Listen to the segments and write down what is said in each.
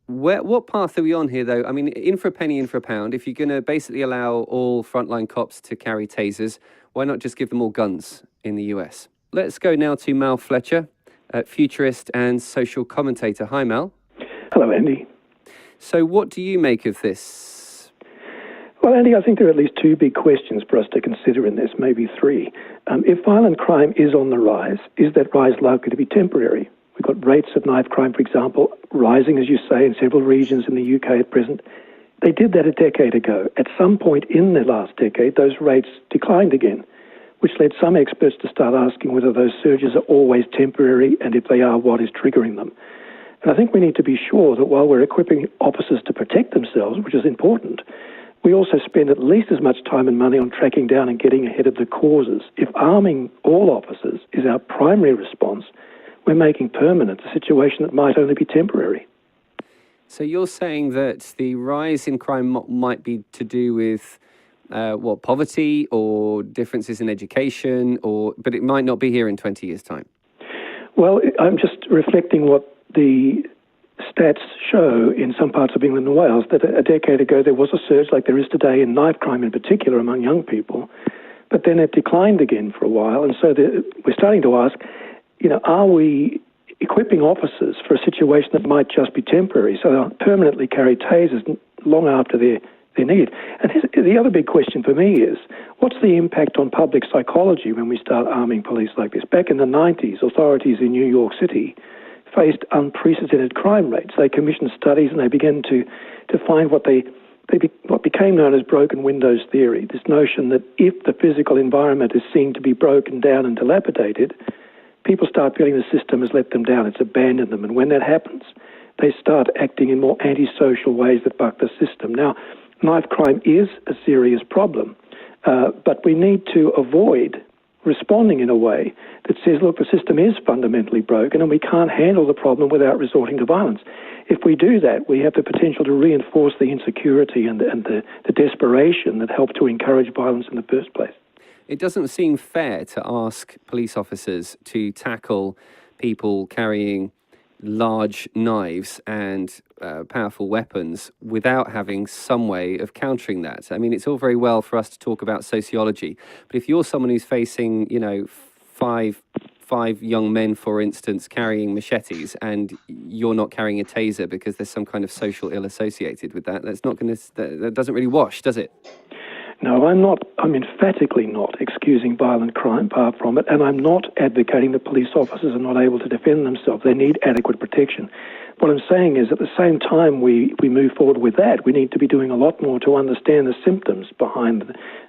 What path are we on here, though? I mean, in for a penny, in for a pound. If you're going to basically allow all frontline cops to carry tasers, why not just give them all guns in the US? Let's go now to Mal Fletcher, futurist and social commentator. Hi, Mal. Hello, Andy. So what do you make of this? Well, Andy, I think there are at least two big questions for us to consider in this, maybe three. If violent crime is on the rise, is that rise likely to be temporary? We've got rates of knife crime, for example, rising, as you say, in several regions in the UK at present. They did that a decade ago. At some point in the last decade, those rates declined again, which led some experts to start asking whether those surges are always temporary, and if they are, what is triggering them. And I think we need to be sure that while we're equipping officers to protect themselves, which is important, we also spend at least as much time and money on tracking down and getting ahead of the causes. If arming all officers is our primary response, we're making permanent a situation that might only be temporary. So you're saying that the rise in crime might be to do with poverty or differences in education, but it might not be here in 20 years' time? Well, I'm just reflecting what the stats show in some parts of England and Wales, that a decade ago there was a surge like there is today in knife crime in particular among young people, but then it declined again for a while. And so we're starting to ask, are we equipping officers for a situation that might just be temporary, so they'll permanently carry tasers long after their need? And the other big question for me is, what's the impact on public psychology when we start arming police like this? Back in the 90s, authorities in New York City faced unprecedented crime rates. They commissioned studies and they began to find what became known as broken windows theory, this notion that if the physical environment is seen to be broken down and dilapidated, people start feeling the system has let them down, it's abandoned them. And when that happens, they start acting in more antisocial ways that buck the system. Now, knife crime is a serious problem, but we need to avoid responding in a way that says, look, the system is fundamentally broken and we can't handle the problem without resorting to violence. If we do that, we have the potential to reinforce the insecurity and the desperation that helped to encourage violence in the first place. It doesn't seem fair to ask police officers to tackle people carrying large knives and powerful weapons without having some way of countering that. I mean, it's all very well for us to talk about sociology, but if you're someone who's facing, five young men, for instance, carrying machetes, and you're not carrying a taser because there's some kind of social ill associated with that, that doesn't really wash, does it? No, I'm emphatically not excusing violent crime, far from it, and I'm not advocating that police officers are not able to defend themselves. They need adequate protection. What I'm saying is at the same time we move forward with that, we need to be doing a lot more to understand the symptoms behind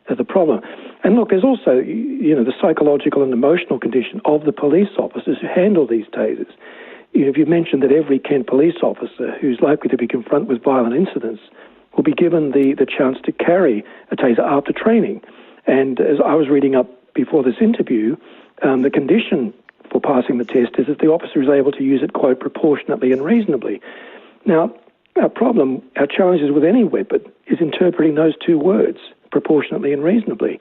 the problem. And look, there's also, the psychological and emotional condition of the police officers who handle these tasers. If you mentioned that every Kent police officer who's likely to be confronted with violent incidents will be given the chance to carry a taser after training. And as I was reading up before this interview, the condition for passing the test is that the officer is able to use it, quote, proportionately and reasonably. Now, our challenges with any weapon is interpreting those two words, proportionately and reasonably.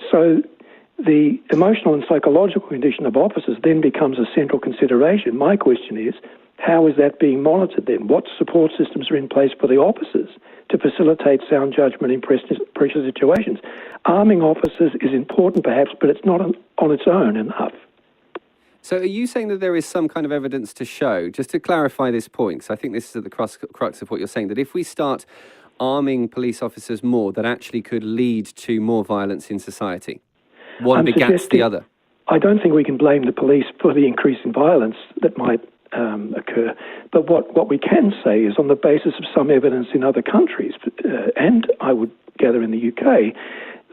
So the emotional and psychological condition of officers then becomes a central consideration. My question is, how is that being monitored then? What support systems are in place for the officers to facilitate sound judgment in pressure situations? Arming officers is important perhaps, but it's not on its own enough. So are you saying that there is some kind of evidence to show, just to clarify this point, because I think this is at the crux of what you're saying, that if we start arming police officers more, that actually could lead to more violence in society? One begets the other. I don't think we can blame the police for the increase in violence that might occur. But what we can say is on the basis of some evidence in other countries, and I would gather in the UK,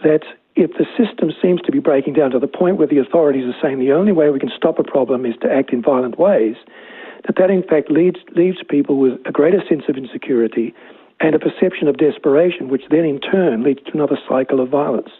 that if the system seems to be breaking down to the point where the authorities are saying the only way we can stop a problem is to act in violent ways, that in fact leaves people with a greater sense of insecurity and a perception of desperation, which then in turn leads to another cycle of violence.